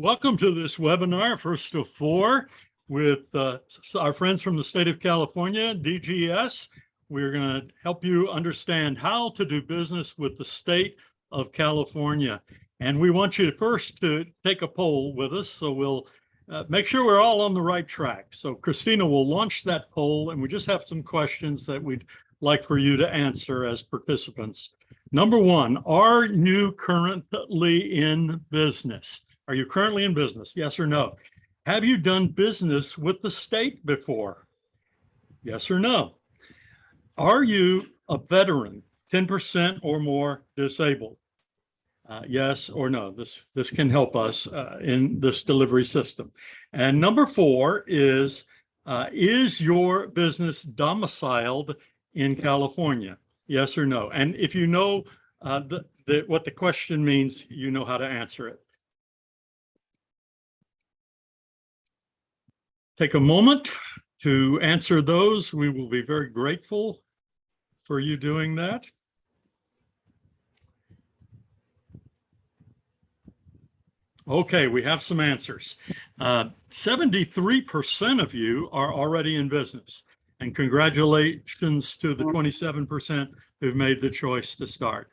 Welcome to this webinar, first of four, with our friends from the state of California, DGS. We're going to help you understand how to do business with the state of California. And we want you first to take a poll with us, so we'll make sure we're all on the right track. So Christina will launch that poll, and we just have some questions that we'd like for you to answer as participants. Number one, are you currently in business? Are you currently in business? Yes or no? Have you done business with the state before? Yes or no? Are you a veteran, 10% or more disabled? Yes or no? This can help us in this delivery system. And number four is your business domiciled in California? Yes or no? And if you know what the question means, you know how to answer it. Take a moment to answer those. We will be very grateful for you doing that. Okay, we have some answers. 73% of you are already in business, and congratulations to the 27% who've made the choice to start.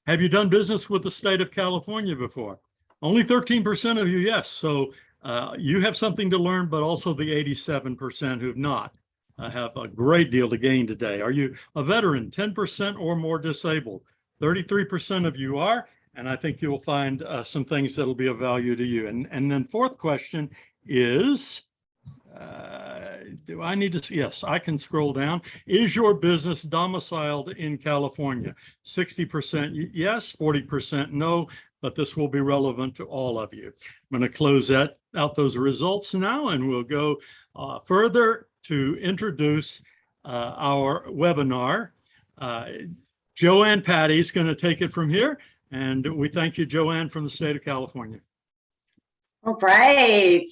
Have you done business with the state of California before? Only 13% of you, yes. So you have something to learn, but also the 87% who've not have a great deal to gain today. Are you a veteran, 10% or more disabled? 33% of you are, and I think you'll find some things that'll be of value to you. And then fourth question is, do I need to, yes, I can scroll down. Is your business domiciled in California? 60% yes, 40% no, but this will be relevant to all of you. I'm going to close out those results now, and we'll go further to introduce our webinar. Joanne Patty is going to take it from here, and we thank you, Joanne, from the state of California. All right.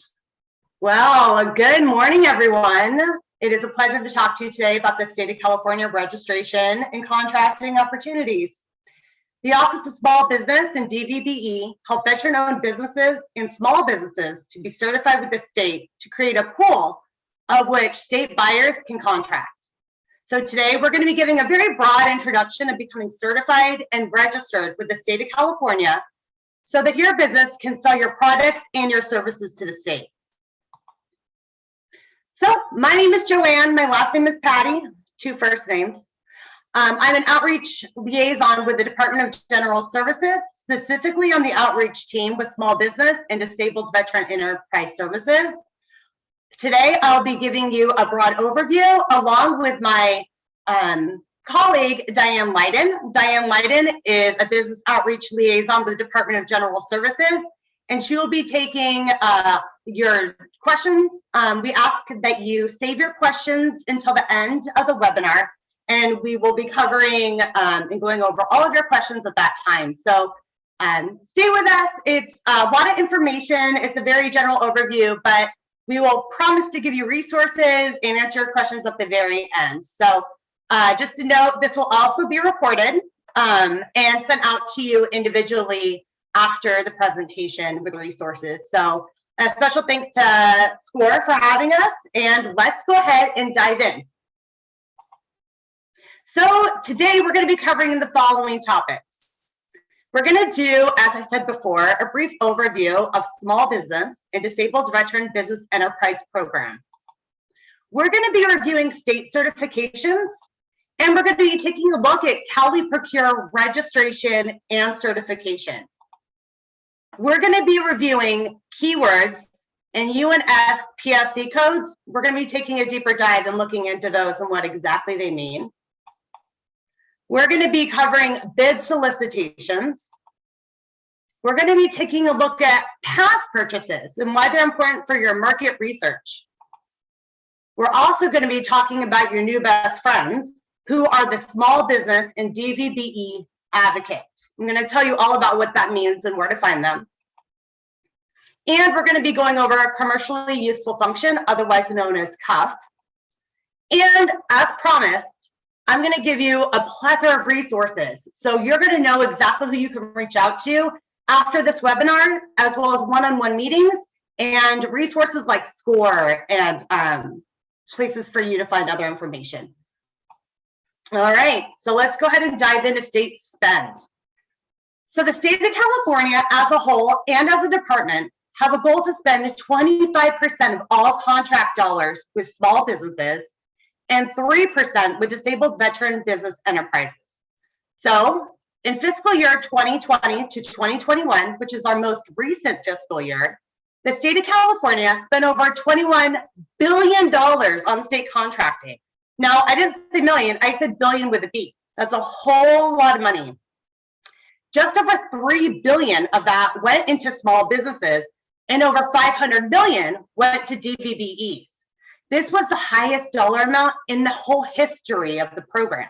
Well, good morning, everyone. It is a pleasure to talk to you today about the state of California registration and contracting opportunities. The Office of Small Business and DVBE help veteran-owned businesses and small businesses to be certified with the state to create a pool of which state buyers can contract. So today we're going to be giving a very broad introduction of becoming certified and registered with the state of California so that your business can sell your products and your services to the state. So my name is Joanne. My last name is Patty, two first names. I'm an outreach liaison with the Department of General Services, specifically on the outreach team with small business and disabled veteran enterprise services. Today, I'll be giving you a broad overview along with my colleague, Diane Leiden. Diane Leiden is a business outreach liaison with the Department of General Services, and she will be taking your questions. We ask that you save your questions until the end of the webinar, and we will be covering and going over all of your questions at that time. So stay with us. It's a lot of information. It's a very general overview, but we will promise to give you resources and answer your questions at the very end. So just to note, this will also be recorded and sent out to you individually after the presentation with resources. So a special thanks to SCORE for having us, and let's go ahead and dive in. So today we're going to be covering the following topics. We're going to do, as I said before, a brief overview of small business and disabled veteran business enterprise program. We're going to be reviewing state certifications, and we're going to be taking a look at how we procure registration and certification. We're going to be reviewing keywords and UNS PSC codes. We're going to be taking a deeper dive and looking into those and what exactly they mean. We're going to be covering bid solicitations. We're going to be taking a look at past purchases and why they're important for your market research. We're also going to be talking about your new best friends, who are the small business and DVBE advocates. I'm going to tell you all about what that means and where to find them. And we're going to be going over a commercially useful function, otherwise known as CUF. And as promised, I'm going to give you a plethora of resources. So you're going to know exactly who you can reach out to after this webinar, as well as one-on-one meetings and resources like SCORE and places for you to find other information. All right, so let's go ahead and dive into state spend. So the state of California as a whole and as a department have a goal to spend 25% of all contract dollars with small businesses and 3% with disabled veteran business enterprises. So in fiscal year 2020 to 2021, which is our most recent fiscal year, the state of California spent over $21 billion on state contracting. Now, I didn't say million, I said billion with a B. That's a whole lot of money. Just over 3 billion of that went into small businesses, and over 500 million went to DVBEs. This was the highest dollar amount in the whole history of the program.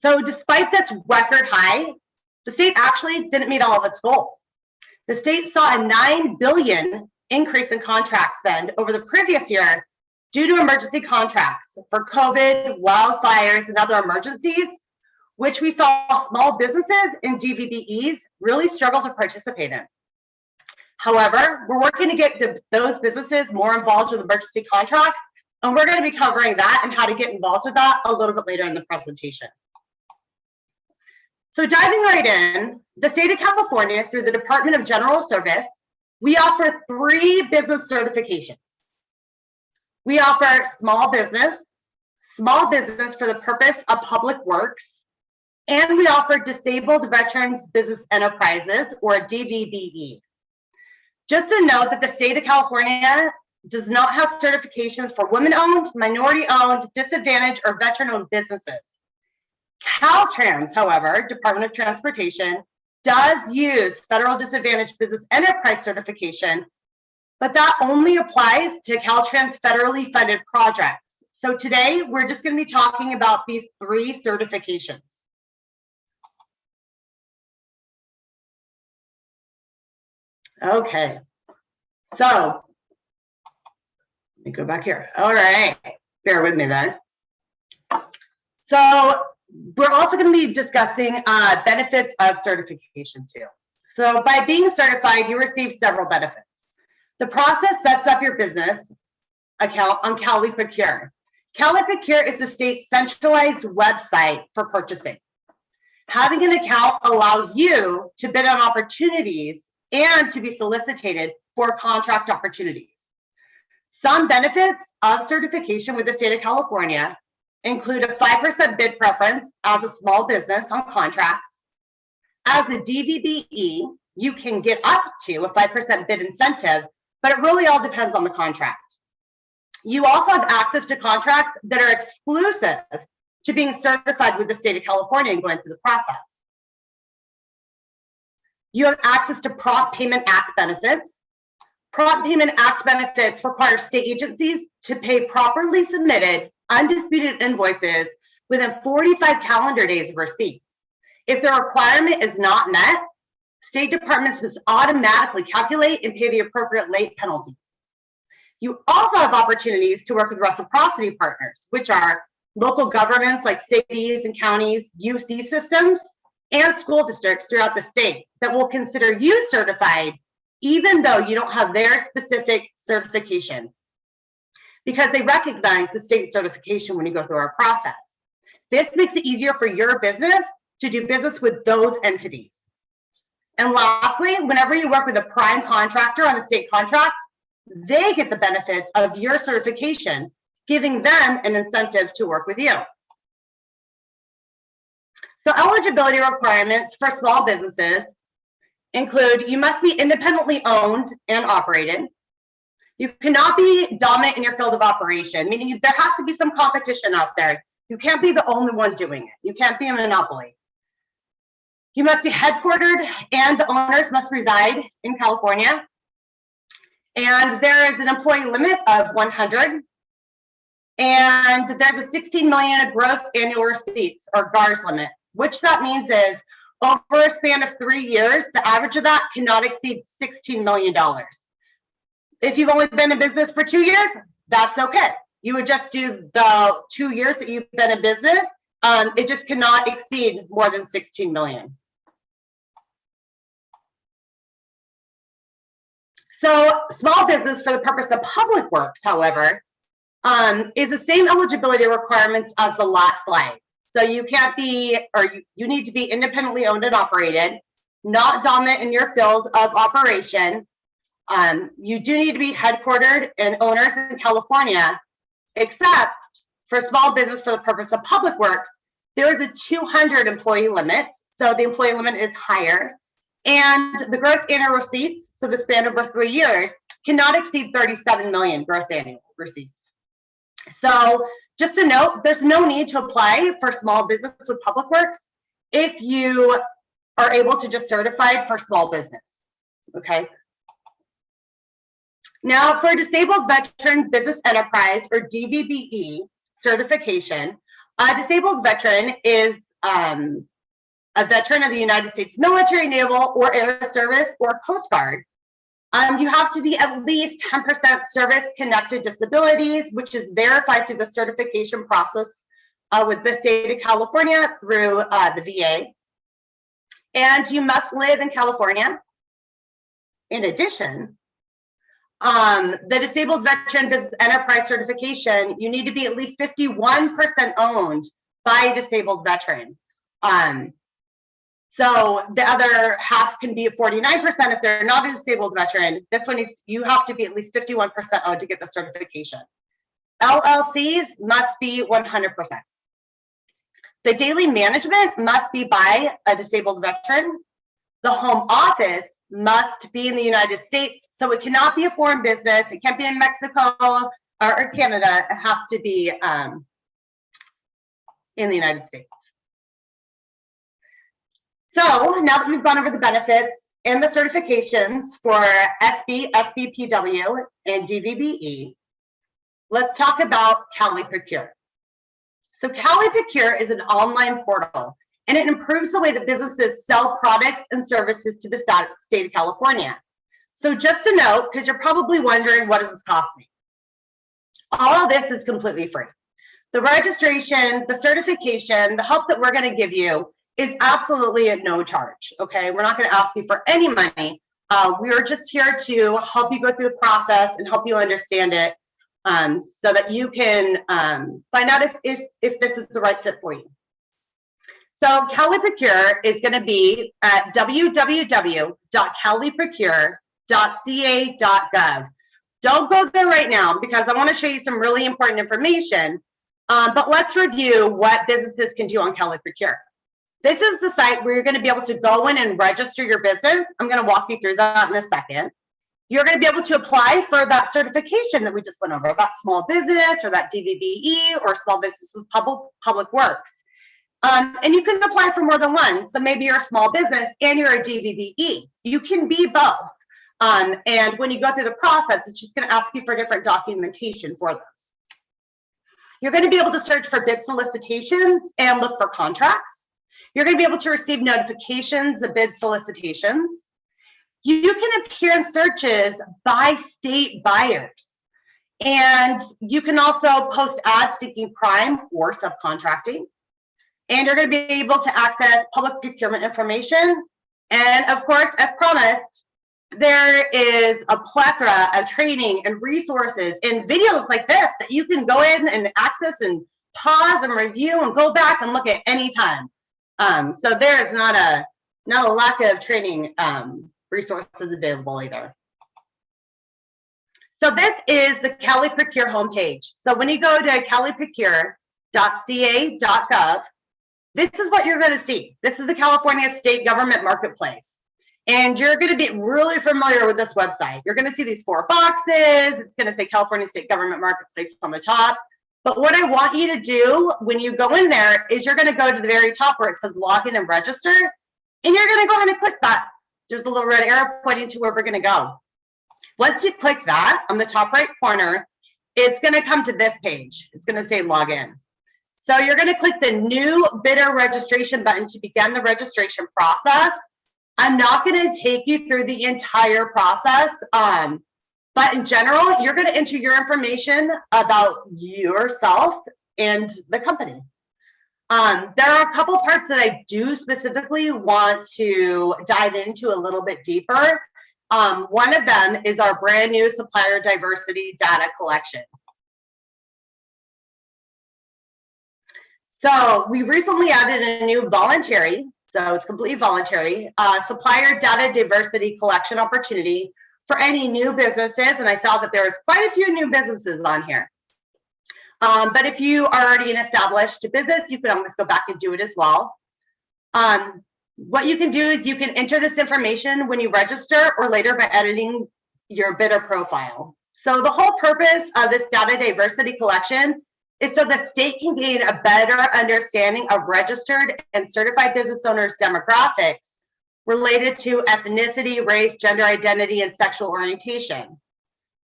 So despite this record high, the state actually didn't meet all of its goals. The state saw a 9 billion increase in contract spend over the previous year due to emergency contracts for COVID, wildfires, and other emergencies, which we saw small businesses and DVBEs really struggle to participate in. However, we're working to get those businesses more involved with emergency contracts, and we're going to be covering that and how to get involved with that a little bit later in the presentation. So diving right in, the state of California, through the Department of General Service, we offer 3 business certifications. We offer small business for the purpose of public works, and we offer disabled veterans business enterprises, or DVBE. Just to note that the state of California does not have certifications for women-owned, minority-owned, disadvantaged, or veteran-owned businesses. Caltrans, however, Department of Transportation, does use Federal Disadvantaged Business Enterprise certification, but that only applies to Caltrans federally funded projects. So today, we're just going to be talking about these 3 certifications. Okay, so let me go back here. All right, bear with me there. So we're also going to be discussing benefits of certification too. So by being certified, you receive several benefits. The process sets up your business account on CaliProcure. CaliProcure is the state's centralized website for purchasing. Having an account allows you to bid on opportunities and to be solicited for contract opportunities. Some benefits of certification with the state of California include a 5% bid preference as a small business on contracts. As a DVBE, you can get up to a 5% bid incentive, but it really all depends on the contract. You also have access to contracts that are exclusive to being certified with the state of California and going through the process. You have access to Prompt Payment Act benefits. Prompt Payment Act benefits require state agencies to pay properly submitted, undisputed invoices within 45 calendar days of receipt. If the requirement is not met, state departments must automatically calculate and pay the appropriate late penalties. You also have opportunities to work with reciprocity partners, which are local governments like cities and counties, UC systems, and school districts throughout the state that will consider you certified even though you don't have their specific certification, because they recognize the state certification when you go through our process. This makes it easier for your business to do business with those entities. And lastly, whenever you work with a prime contractor on a state contract, they get the benefits of your certification, giving them an incentive to work with you. So eligibility requirements for small businesses include you must be independently owned and operated. You cannot be dominant in your field of operation, meaning there has to be some competition out there. You can't be the only one doing it. You can't be a monopoly. You must be headquartered and the owners must reside in California. And there is an employee limit of 100. And there's a 16 million gross annual receipts, or GARS limit, which that means is over a span of 3 years, the average of that cannot exceed $16 million. If you've only been in business for 2 years, that's okay. You would just do the 2 years that you've been in business. It just cannot exceed more than 16 million. So small business for the purpose of public works, however, is the same eligibility requirements as the last slide. So you can't be, or you need to be independently owned and operated, not dominant in your field of operation. You do need to be headquartered and owners in California, except for small business for the purpose of public works, there is a 200 employee limit. So the employee limit is higher. And the gross annual receipts, so the span over 3 years, cannot exceed 37 million gross annual receipts. So just a note, there's no need to apply for small business with public works if you are able to just certify for small business, okay? Now for Disabled Veteran Business Enterprise, or DVBE certification, a disabled veteran is a veteran of the United States military, naval, or air service, or Coast Guard. You have to be at least 10% service-connected disabilities, which is verified through the certification process with the state of California through the VA. And you must live in California. In addition, the Disabled Veteran Business Enterprise certification, you need to be at least 51% owned by a disabled veteran. So the other half can be at 49% if they're not a disabled veteran. This one is, you have to be at least 51% owned to get the certification. LLCs must be 100%. The daily management must be by a disabled veteran. The home office must be in the United States. So it cannot be a foreign business. It can't be in Mexico or Canada. It has to be in the United States. So now that we've gone over the benefits and the certifications for SB, SBPW, and DVBE, let's talk about Cali Procure. So Cali Procure is an online portal, and it improves the way that businesses sell products and services to the state of California. So just a note, because you're probably wondering, what does this cost me? All of this is completely free. The registration, the certification, the help that we're going to give you is absolutely at no charge, okay? We're not going to ask you for any money. We're just here to help you go through the process and help you understand it so that you can find out if this is the right fit for you. So Cali Procure is going to be at www.caliprocure.ca.gov. Don't go there right now because I want to show you some really important information, but let's review what businesses can do on Cali Procure. This is the site where you're going to be able to go in and register your business. I'm going to walk you through that in a second. You're going to be able to apply for that certification that we just went over, that small business or that DVBE or small business with public works. And you can apply for more than one. So maybe you're a small business and you're a DVBE. You can be both. And when you go through the process, it's just going to ask you for different documentation for those. You're going to be able to search for bid solicitations and look for contracts. You're going to be able to receive notifications of bid solicitations. You can appear in searches by state buyers. And you can also post ads seeking prime or subcontracting. And you're going to be able to access public procurement information. And of course, as promised, there is a plethora of training and resources and videos like this that you can go in and access and pause and review and go back and look at any time. So there's not a lack of training resources available either. So this is the Cali Procure homepage. So when you go to caliprocure.ca.gov, this is what you're going to see. This is the California State Government Marketplace. And you're going to be really familiar with this website. You're going to see these 4 boxes. It's going to say California State Government Marketplace on the top. But what I want you to do when you go in there is you're going to go to the very top where it says login and register. And you're going to go ahead and click that. There's a little red arrow pointing to where we're going to go. Once you click that on the top right corner, it's going to come to this page. It's going to say login. So you're going to click the new bidder registration button to begin the registration process. I'm not going to take you through the entire process, but in general, you're going to enter your information about yourself and the company. There are a couple parts that I do specifically want to dive into a little bit deeper. One of them is our brand new supplier diversity data collection. So we recently added a new voluntary, so it's completely voluntary, supplier data diversity collection opportunity for any new businesses. And I saw that there was quite a few new businesses on here. But if you are already an established business, you can always go back and do it as well. What you can do is you can enter this information when you register or later by editing your bidder profile. So the whole purpose of this data diversity collection is so the state can gain a better understanding of registered and certified business owners' demographics related to ethnicity, race, gender identity, and sexual orientation.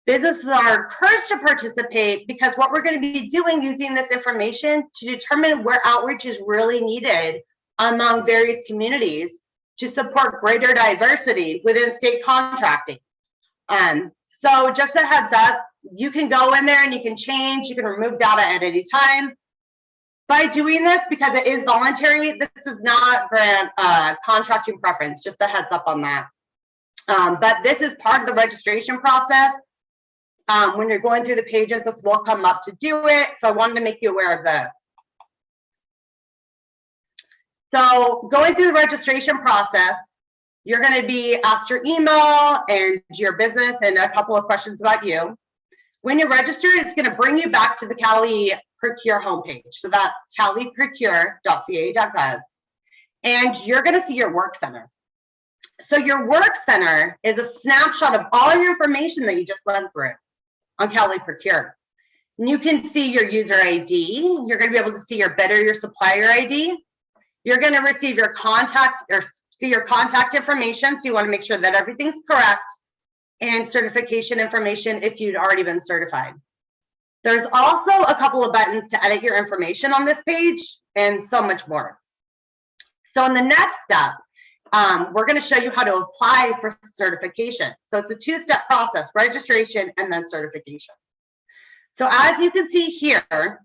Businesses are encouraged to participate because what we're going to be doing using this information to determine where outreach is really needed among various communities to support greater diversity within state contracting. So just a heads up, you can go in there and you can change, you can remove data at any time. By doing this, because it is voluntary, this does not grant contracting preference, just a heads up on that. But this is part of the registration process. When you're going through the pages, this will come up to do it. So I wanted to make you aware of this. So going through the registration process, you're going to be asked your email and your business and a couple of questions about you. When you're registered, it's going to bring you back to the Cali Procure homepage. So that's caliprocure.ca.gov. And you're going to see your work center. So your work center is a snapshot of all your information that you just went through on Cali Procure. And you can see your user ID. You're going to be able to see your bidder, your supplier ID. You're going to receive your contact or see your contact information. So you want to make sure that everything's correct, and certification information if you'd already been certified. There's also a couple of buttons to edit your information on this page and so much more. So in the next step, we're going to show you how to apply for certification. So it's a two-step process: registration and then certification. So as you can see here,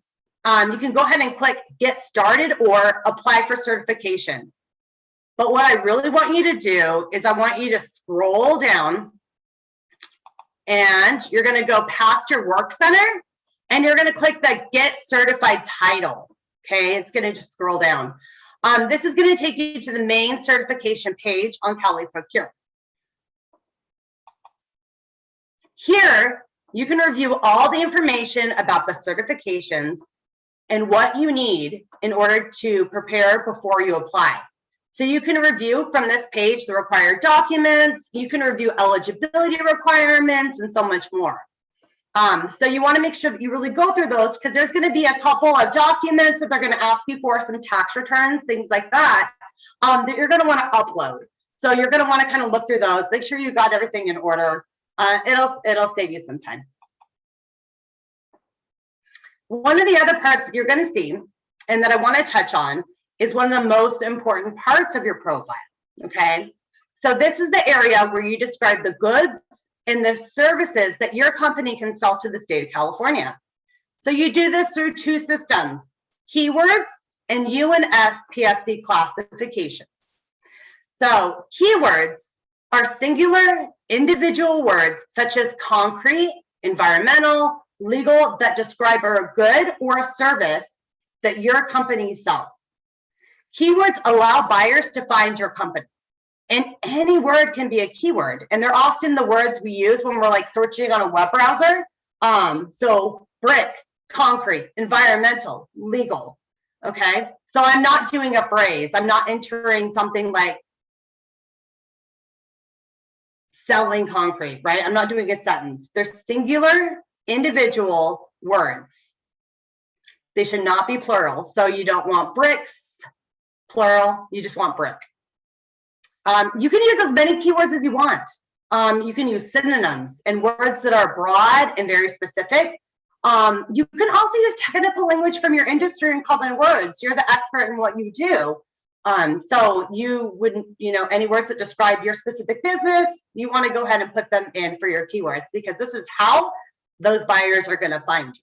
you can go ahead and click Get Started or Apply for Certification. But what I really want you to do is I want you to scroll down, and you're going to go past your work center and you're going to click the Get Certified title. Okay, it's going to just scroll down. This is going to take you to the main certification page on Cali Procure. Here, you can review all the information about the certifications and what you need in order to prepare before you apply. So you can review from this page the required documents, you can review eligibility requirements, and so much more. So you want to make sure that you really go through those, because there's going to be a couple of documents that they're going to ask you for, some tax returns, things like that, that you're going to want to upload. So you're going to want to kind of look through those, make sure you got everything in order. It'll save you some time. One of the other parts you're going to see, and that I want to touch on, is one of the most important parts of your profile, okay? So this is the area where you describe the goods and the services that your company can sell to the state of California. So you do this through two systems: keywords and UNSPSC classifications. So keywords are singular individual words such as concrete, environmental, legal, that describe a good or a service that your company sells. Keywords allow buyers to find your company, and any word can be a keyword, and they're often the words we use when we're like searching on a web browser. So brick, concrete, environmental, legal. Okay, so I'm not doing a phrase. I'm not entering something like selling concrete, right? I'm not doing a sentence. They're singular individual words. They should not be plural. So you don't want bricks, plural, you just want brick. You can use as many keywords as you want. You can use synonyms and words that are broad and very specific. You can also use technical language from your industry and common words. You're the expert in what you do. So you wouldn't, any words that describe your specific business, you want to go ahead and put them in for your keywords, because this is how those buyers are going to find you.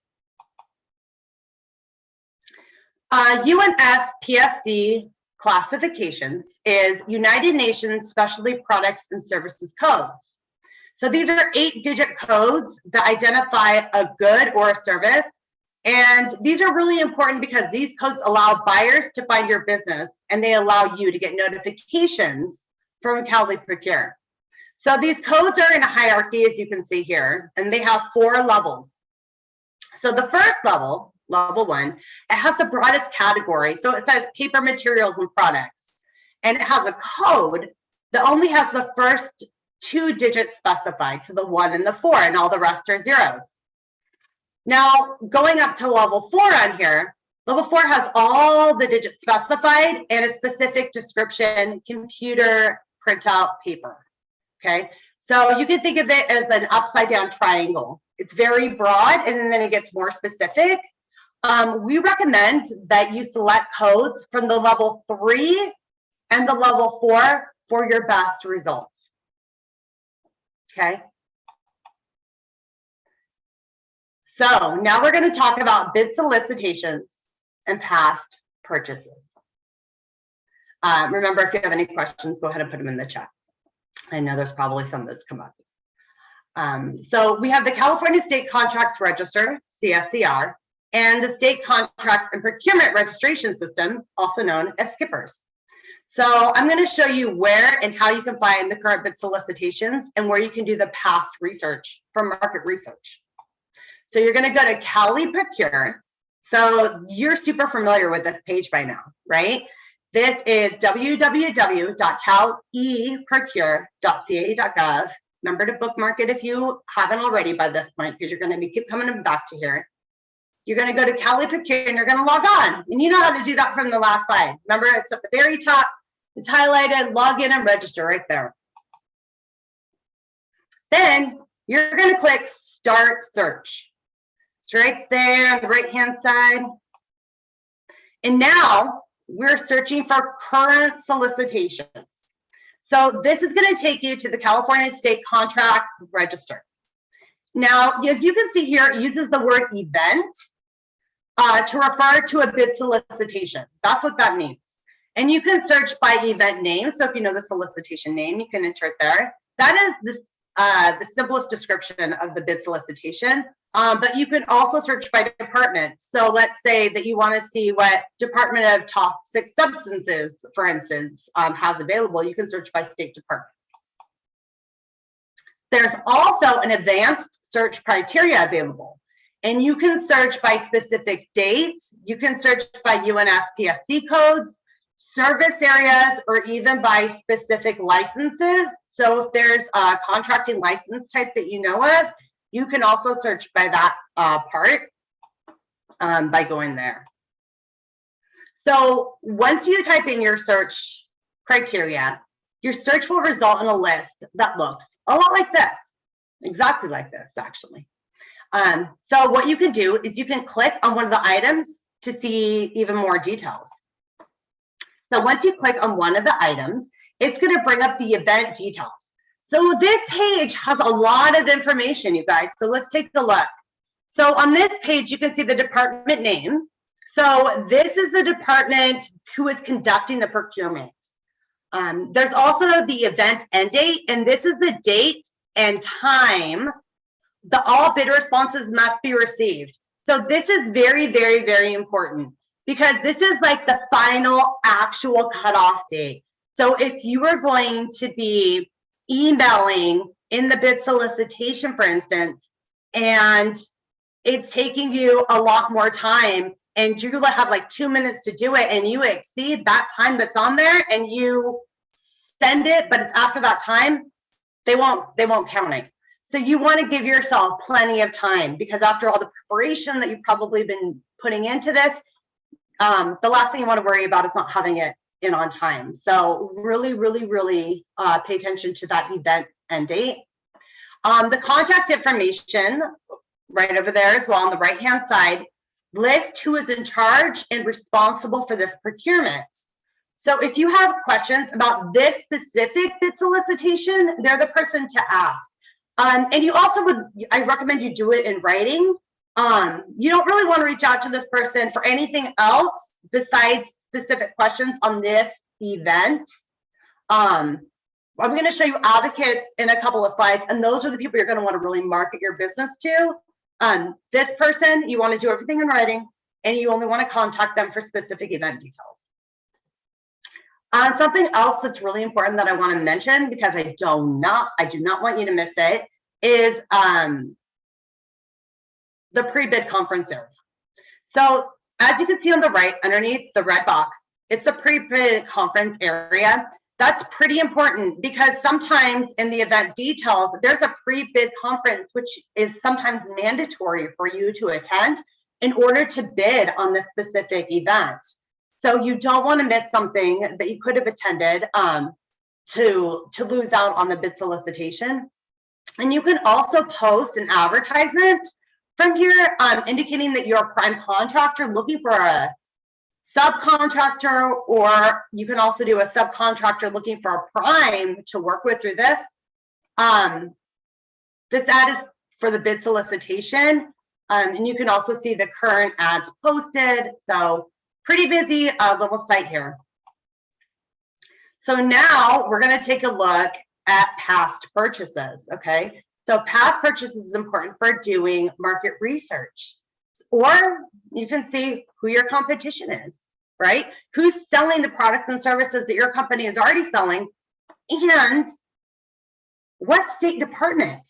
UNSPSC classifications is United Nations Specialty Products and Services Codes. So these are 8-digit codes that identify a good or a service. And these are really important because these codes allow buyers to find your business, and they allow you to get notifications from Cali Procure. So these codes are in a hierarchy, as you can see here, and they have 4 levels. So the first level, level 1, it has the broadest category. So it says paper materials and products, and it has a code that only has the first 2 digits specified, so the 1 and the 4, and all the rest are zeros. Now, going up to level 4 on here, level 4 has all the digits specified and a specific description, computer printout paper, okay? So you can think of it as an upside down triangle. It's very broad, and then it gets more specific. We recommend that you select codes from the level 3 and the level 4 for your best results, okay? So now we're going to talk about bid solicitations and past purchases. Remember, if you have any questions, go ahead and put them in the chat. I know there's probably some that's come up. So we have the California State Contracts Register, CSCR, and the State Contracts and Procurement Registration System, also known as SKIPPers. So I'm going to show you where and how you can find the current bid solicitations and where you can do the past research from market research. So you're going to go to Cali Procure. So you're super familiar with this page by now, right? This is www.caliprocure.ca.gov. Remember to bookmark it if you haven't already by this point, because you're going to be keep coming back to here. You're going to go to Cali Procure and you're going to log on. And you know how to do that from the last slide. Remember, it's at the very top. It's highlighted, log in and register right there. Then you're going to click Start Search. It's right there on the right-hand side. And now we're searching for current solicitations. So this is going to take you to the California State Contracts Register. Now, as you can see here, it uses the word event to refer to a bid solicitation. That's what that means. And you can search by event name. So if you know the solicitation name, you can enter it there. That is the simplest description of the bid solicitation. But you can also search by department. So let's say that you want to see what Department of Toxic Substances, for instance, has available. You can search by state department. There's also an advanced search criteria available. And you can search by specific dates. You can search by UNSPSC codes, service areas, or even by specific licenses. So if there's a contracting license type that you know of, you can also search by that part by going there. So once you type in your search criteria, your search will result in a list that looks a lot like this, exactly like this, actually. So what you can do is you can click on one of the items to see even more details. So once you click on one of the items, it's going to bring up the event details. So this page has a lot of information, you guys. So let's take a look. So on this page, you can see the department name. So this is the department who is conducting the procurement. There's also the event end date, and this is the date and time that all bid responses must be received. So this is very, very, very important because this is like the final actual cutoff date. So if you are going to be emailing in the bid solicitation, for instance, and it's taking you a lot more time and you have like 2 minutes to do it and you exceed that time that's on there and you send it, but it's after that time, they won't count it. So you want to give yourself plenty of time because after all the preparation that you've probably been putting into this, the last thing you want to worry about is not having it in on time. So really, really, really pay attention to that event end date. The contact information right over there as well on the right-hand side lists who is in charge and responsible for this procurement. So if you have questions about this specific bid solicitation, they're the person to ask. And you also I recommend you do it in writing. You don't really want to reach out to this person for anything else besides specific questions on this event. I'm going to show you advocates in a couple of slides, and those are the people you're going to want to really market your business to. This person, you want to do everything in writing, and you only want to contact them for specific event details. Something else that's really important that I want to mention, because I do not want you to miss it, is the pre-bid conference area. So as you can see on the right, underneath the red box, it's a pre-bid conference area. That's pretty important because sometimes in the event details, there's a pre-bid conference, which is sometimes mandatory for you to attend in order to bid on this specific event. So you don't want to miss something that you could have attended to lose out on the bid solicitation. And you can also post an advertisement from here indicating that you're a prime contractor looking for a subcontractor, or you can also do a subcontractor looking for a prime to work with through this. This ad is for the bid solicitation, and you can also see the current ads posted. So pretty busy little site here. So now we're going to take a look at past purchases. Okay, so past purchases is important for doing market research, or you can see who your competition is, right? Who's selling the products and services that your company is already selling, and what state department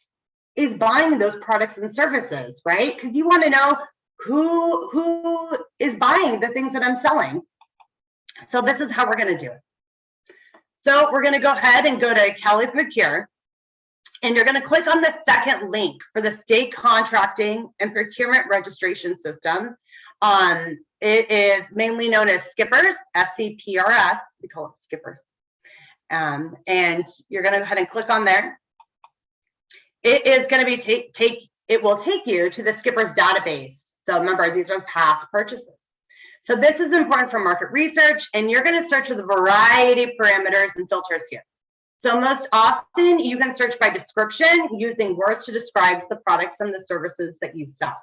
is buying those products and services, right? Because you want to know who is buying the things that I'm selling. So this is how we're going to do it. So we're going to go ahead and go to Kelly Procure, and you're going to click on the second link for the state contracting and procurement registration system. It is mainly known as Skippers, SCPRS. We call it Skippers. And you're going to go ahead and click on there. It is going to be it will take you to the Skippers database. So remember, these are past purchases. So this is important for market research, and you're going to search with a variety of parameters and filters here. So most often you can search by description using words to describe the products and the services that you sell.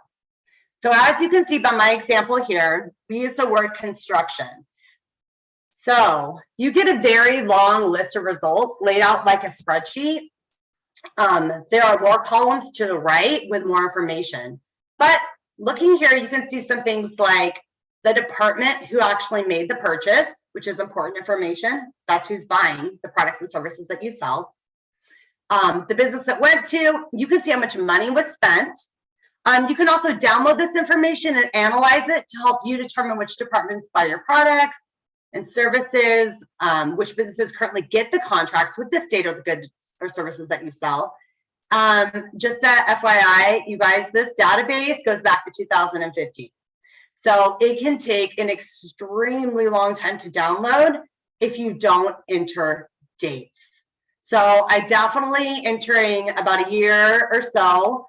So as you can see by my example here, we use the word construction. So you get a very long list of results laid out like a spreadsheet. There are more columns to the right with more information. But looking here, you can see some things like the department who actually made the purchase, which is important information. That's who's buying the products and services that you sell. The business that went to, you can see how much money was spent. You can also download this information and analyze it to help you determine which departments buy your products and services, which businesses currently get the contracts with the state or the goods or services that you sell. Just a FYI, you guys, this database goes back to 2015. So it can take an extremely long time to download if you don't enter dates. So I definitely entering about a year or so,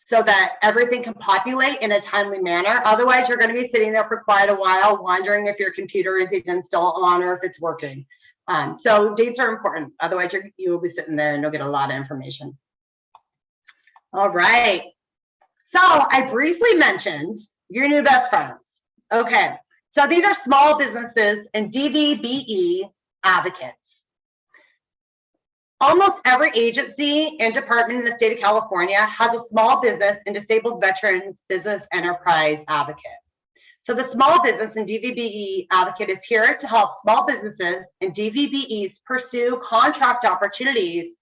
so that everything can populate in a timely manner. Otherwise, you're going to be sitting there for quite a while wondering if your computer is even still on or if it's working. So dates are important. Otherwise, you will be sitting there and you'll get a lot of information. All right. So I briefly mentioned your new best friends. Okay. So these are small businesses and DVBE advocates. Almost every agency and department in the state of California has a small business and disabled veterans business enterprise advocate. So the small business and DVBE advocate is here to help small businesses and DVBEs pursue contract opportunities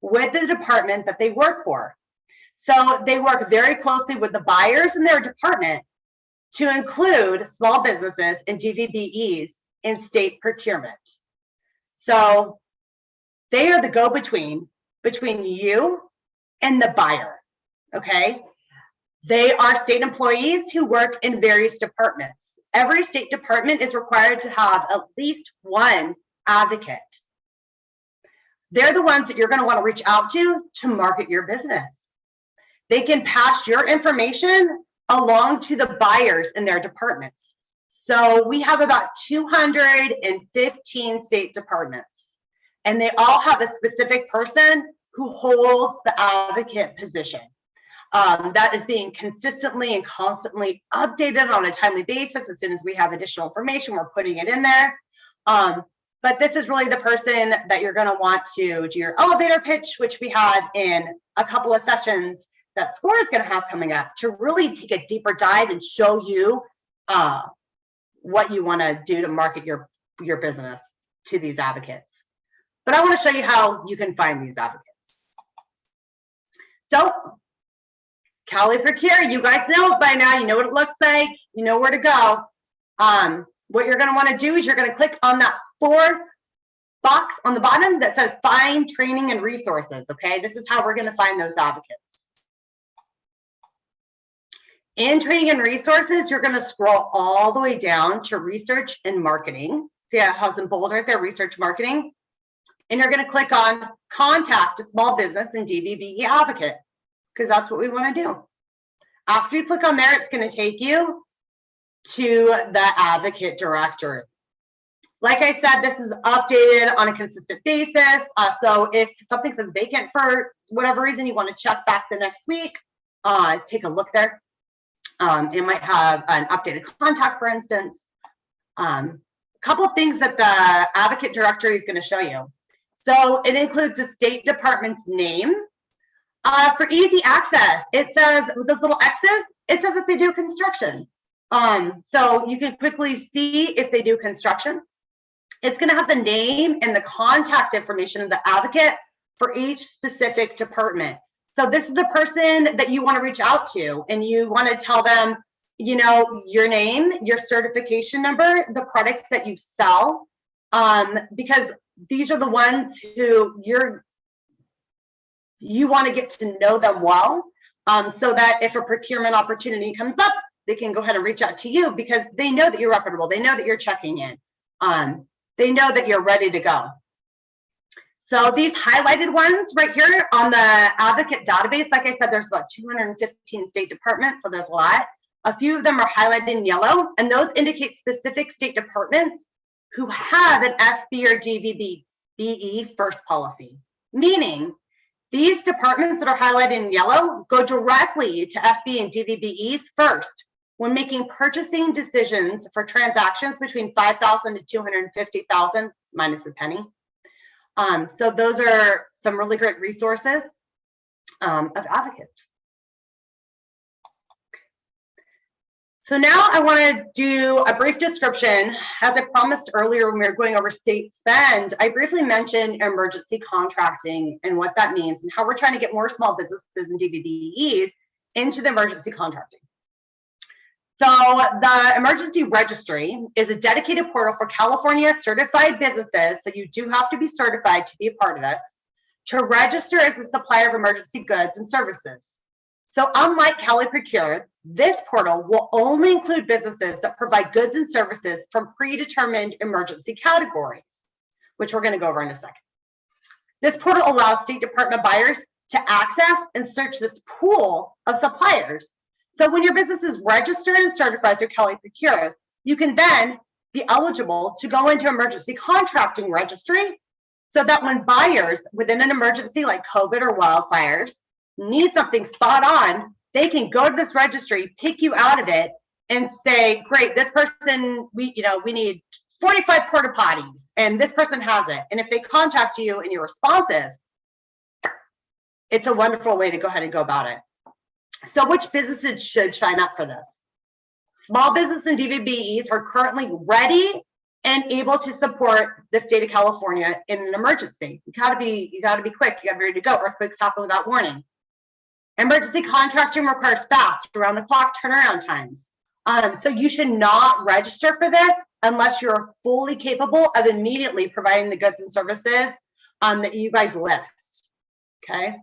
with the department that they work for. So they work very closely with the buyers in their department to include small businesses and DVBEs in state procurement. So they are the go-between between you and the buyer, okay? They are state employees who work in various departments. Every state department is required to have at least one advocate. They're the ones that you're going to want to reach out to market your business. They can pass your information along to the buyers in their departments. So we have about 215 state departments, and they all have a specific person who holds the advocate position. That is being consistently and constantly updated on a timely basis. As soon as we have additional information, we're putting it in there. But this is really the person that you're going to want to do your elevator pitch, which we had in a couple of sessions that SCORE is going to have coming up, to really take a deeper dive and show you what you want to do to market your business to these advocates. But I want to show you how you can find these advocates. So Cali Procure, you guys know it by now. You know what it looks like. You know where to go. What you're going to want to do is you're going to click on that fourth box on the bottom that says Find Training and Resources. Okay, this is how we're going to find those advocates. In Training and Resources, you're going to scroll all the way down to Research and Marketing. See how it has in bold right there, Research Marketing. And you're going to click on Contact a Small Business and DVBE Advocate, because that's what we want to do. After you click on there, it's going to take you to the advocate directory. Like I said, this is updated on a consistent basis. So if something says vacant for whatever reason, you want to check back the next week, take a look there. It might have an updated contact, for instance. A couple of things that the advocate directory is going to show you. So it includes the state department's name. For easy access, it says with those little X's, it says if they do construction. So you can quickly see if they do construction. It's going to have the name and the contact information of the advocate for each specific department. So this is the person that you want to reach out to, and you want to tell them, you know, your name, your certification number, the products that you sell, because these are the ones who you want to get to know them well, so that if a procurement opportunity comes up, they can go ahead and reach out to you because they know that you're reputable. They know that you're checking in. They know that you're ready to go. So these highlighted ones right here on the advocate database, like I said, there's about 215 state departments, so there's a lot. A few of them are highlighted in yellow, and those indicate specific state departments who have an SB or DVBE first policy, meaning these departments that are highlighted in yellow go directly to SB and DVBEs first when making purchasing decisions for transactions between 5,000 to 250,000 minus a penny. So those are some really great resources of advocates. So now I want to do a brief description. As I promised earlier when we were going over state spend, I briefly mentioned emergency contracting and what that means and how we're trying to get more small businesses and DVBEs into the emergency contracting. So the emergency registry is a dedicated portal for California certified businesses, so you do have to be certified to be a part of this, to register as a supplier of emergency goods and services. So unlike Cali Procure, this portal will only include businesses that provide goods and services from predetermined emergency categories, which we're going to go over in a second. This portal allows State Department buyers to access and search this pool of suppliers. So when your business is registered and certified through Cali Procure, you can then be eligible to go into emergency contracting registry so that when buyers within an emergency like COVID or wildfires need something spot on, they can go to this registry, pick you out of it, and say, great, this person, we need 45 porta potties, and this person has it. And if they contact you and you're responsive, it's a wonderful way to go ahead and go about it. So which businesses should sign up for this? Small business and DVBEs are currently ready and able to support the state of California in an emergency. You gotta be quick, you gotta be ready to go. Earthquakes happen without warning. Emergency contracting requires fast, around the clock turnaround times. So you should not register for this unless you're fully capable of immediately providing the goods and services that you guys list, okay?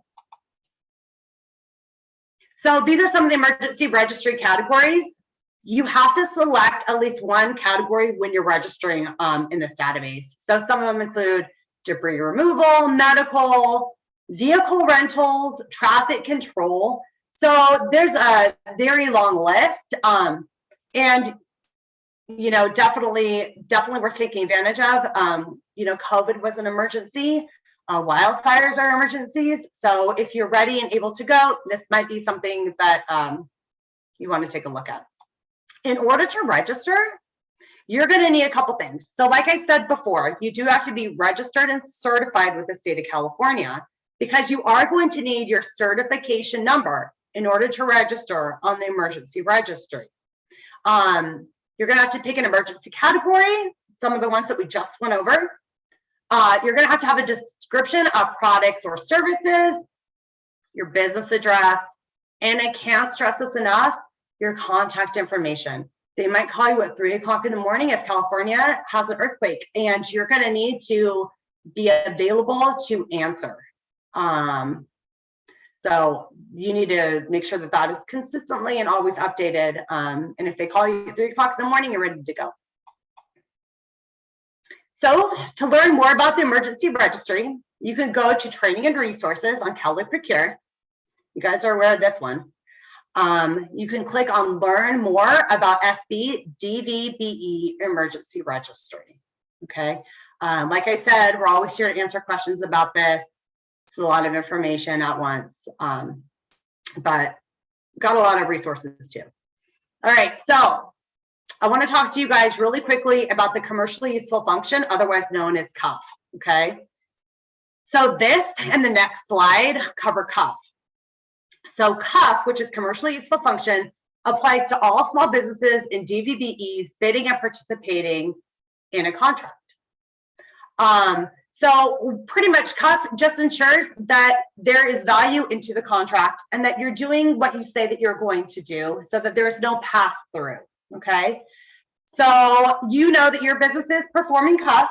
So these are some of the emergency registry categories. You have to select at least one category when you're registering in this database. So some of them include debris removal, medical, vehicle rentals, traffic control. So there's a very long list. And, you know, definitely worth taking advantage of. You know, COVID was an emergency. Wildfires are emergencies. So if you're ready and able to go, this might be something that you want to take a look at. In order to register, you're going to need a couple things. So like I said before, you do have to be registered and certified with the state of California, because you are going to need your certification number in order to register on the emergency registry. You're going to have to pick an emergency category, some of the ones that we just went over. You're going to have a description of products or services, your business address, and I can't stress this enough, your contact information. They might call you at 3 o'clock in the morning if California has an earthquake, and you're going to need to be available to answer. So you need to make sure that that is consistently and always updated. And if they call you at 3 o'clock in the morning, you're ready to go. So to learn more about the emergency registry, you can go to training and resources on Cali Procure. You guys are aware of this one. You can click on learn more about SB DVBE emergency registry. Okay. Like I said, we're always here to answer questions about this. It's a lot of information at once, but got a lot of resources too. All right, so I want to talk to you guys really quickly about the commercially useful function, otherwise known as CUF. Okay, so this and the next slide cover CUF. So CUF, which is commercially useful function, applies to all small businesses in DVBEs bidding and participating in a contract. So pretty much CUF just ensures that there is value into the contract and that you're doing what you say that you're going to do, so that there's no pass through. Okay, so you know that your business is performing CUF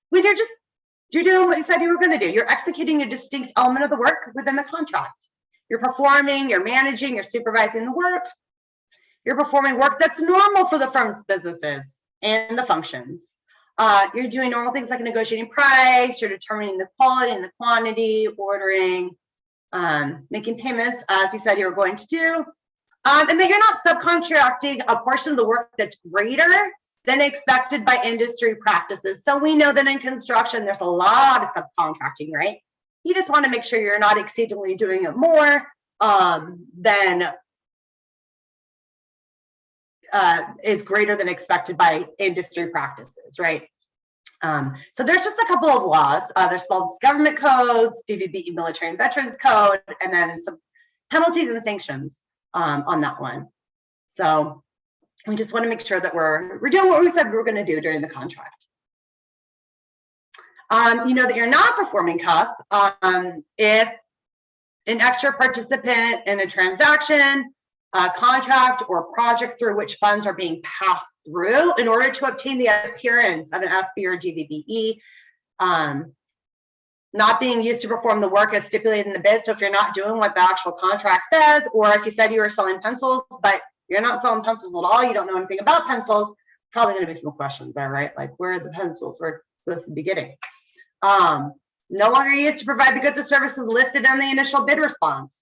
when you're doing what you said you were going to do. You're executing a distinct element of the work within the contract. You're performing, you're managing, you're supervising the work. You're performing work that's normal for the firm's businesses and the functions. You're doing normal things like negotiating price, you're determining the quality and the quantity, ordering, making payments as you said you were going to do. And then you're not subcontracting a portion of the work that's greater than expected by industry practices. So we know that in construction, there's a lot of subcontracting, right? You just want to make sure you're not exceedingly doing it more than is greater than expected by industry practices, right? So there's just a couple of laws. There's small government codes, DVBE military and veterans code, and then some penalties and sanctions on that one. So we just want to make sure that we're doing what we said we were going to do during the contract. You know that you're not performing CUF if an extra participant in a transaction, contract, or project through which funds are being passed through in order to obtain the appearance of an SB or DVBE, not being used to perform the work as stipulated in the bid. So if you're not doing what the actual contract says, or if you said you were selling pencils, but you're not selling pencils at all, you don't know anything about pencils, probably going to be some questions there, right? Like, where are the pencils we're supposed to be getting? No longer used to provide the goods or services listed on the initial bid response.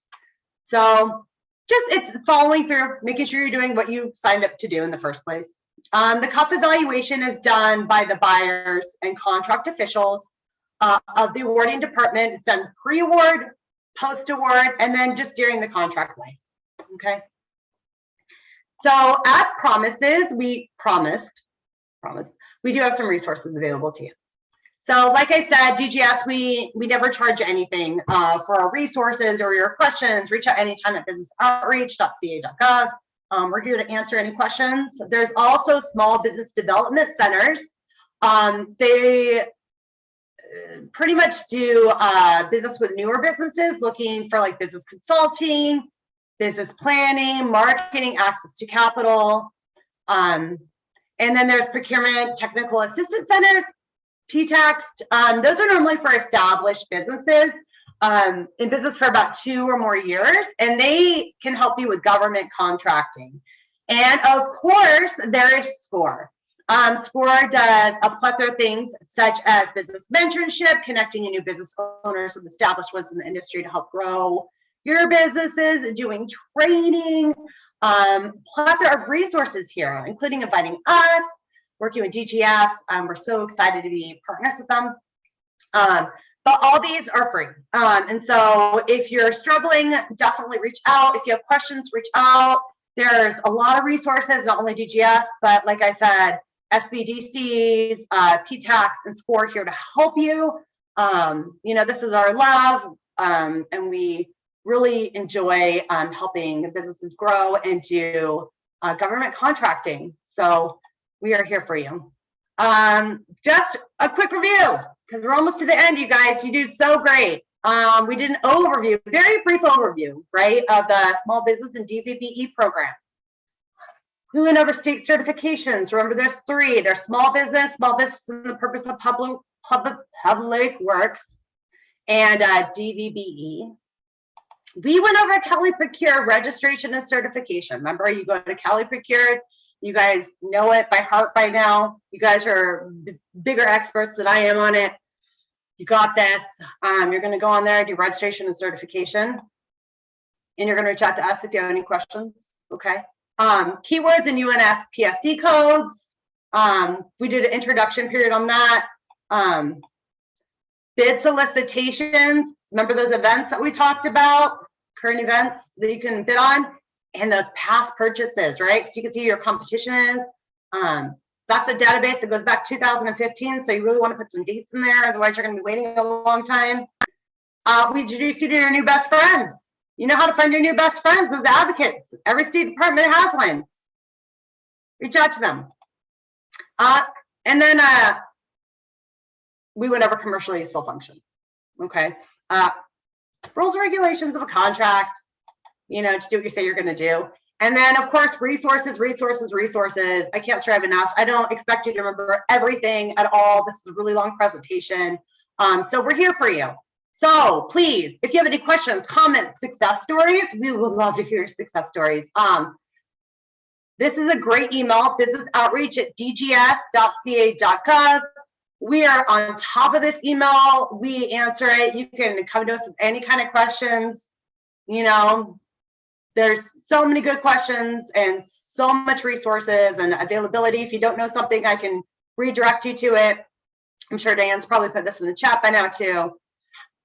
So just it's following through, making sure you're doing what you signed up to do in the first place. The CUF evaluation is done by the buyers and contract officials of the awarding department. It's done pre-award, post-award, and then just during the contract life. Okay. So as we promised, we do have some resources available to you. So like I said, DGS, we never charge anything for our resources or your questions. Reach out anytime at businessoutreach.ca.gov. We're here to answer any questions. There's also small business development centers. They pretty much do business with newer businesses looking for like business consulting, business planning, marketing, access to capital. And then there's procurement technical assistance centers, PTACs. Those are normally for established businesses in business for about 2 or more years, and they can help you with government contracting. And of course, there is SCORE. SCORE does a plethora of things such as business mentorship, connecting new business owners with established ones in the industry to help grow your businesses, doing training, plethora of resources here, including inviting us, working with DGS. We're so excited to be partners with them. But all these are free. And so if you're struggling, definitely reach out. If you have questions, reach out. There's a lot of resources, not only DGS, but like I said, SBDCs, PTAX, and SCORE here to help you. This is our love, and we really enjoy helping businesses grow and do government contracting. So we are here for you. Just a quick review, because we're almost to the end, you guys. You did so great. We did an overview, very brief overview, right, of the Small Business and DVBE program. We went over state certifications. Remember, there's 3. There's small business in the purpose of public works, and DVBE. We went over Cali Procure registration and certification. Remember, you go to Cali Procure. You guys know it by heart by now. You guys are bigger experts than I am on it. You got this. You're going to go on there, do registration and certification, and you're going to reach out to us if you have any questions. Okay. Keywords and UNS PSC codes. We did an introduction period on that. Bid solicitations. Remember those events that we talked about, current events that you can bid on, and those past purchases, right? So you can see your competition is. That's a database that goes back 2015. So you really want to put some dates in there. Otherwise, you're going to be waiting a long time. We introduced you to your new best friends. You know how to find your new best friends, those advocates. Every state department has one. Reach out to them. And then we went over commercially useful function. Okay. Rules and regulations of a contract, just do what you say you're going to do. And then, of course, resources. I can't strive enough. I don't expect you to remember everything at all. This is a really long presentation. So we're here for you. So please, if you have any questions, comments, success stories, we would love to hear your success stories. This is a great email, businessaoutreach@dgs.ca.gov. We are on top of this email. We answer it. You can come to us with any kind of questions. There's so many good questions and so much resources and availability. If you don't know something, I can redirect you to it. I'm sure Diane's probably put this in the chat by now too.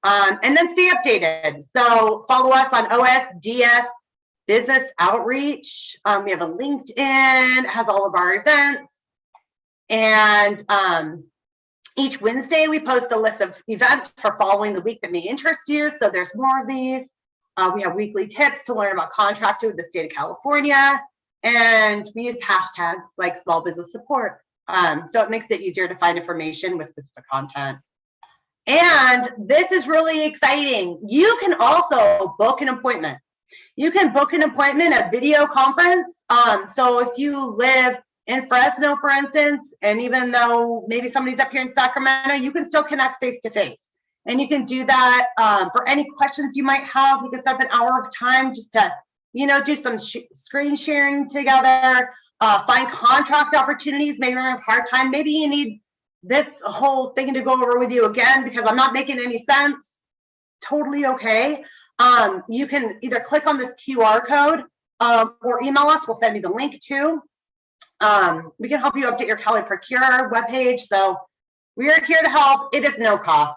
And then stay updated. So follow us on OSDS Business Outreach. We have a LinkedIn, it has all of our events. And each Wednesday, we post a list of events for following the week that may interest you. So there's more of these. We have weekly tips to learn about contracting with the state of California. And we use hashtags like small business support. So it makes it easier to find information with specific content. And this is really exciting. You can also book an appointment. You can book an appointment at video conference. So if you live in Fresno, for instance, and even though maybe somebody's up here in Sacramento, you can still connect face-to-face. And you can do that for any questions you might have. We can set up an hour of time just to, do some screen sharing together, find contract opportunities. Maybe you're having a hard time. Maybe you need this whole thing to go over with you again because I'm not making any sense. Totally okay. You can either click on this QR code or email us. We'll send you the link too. We can help you update your Cali Procure webpage. So we are here to help. It is no cost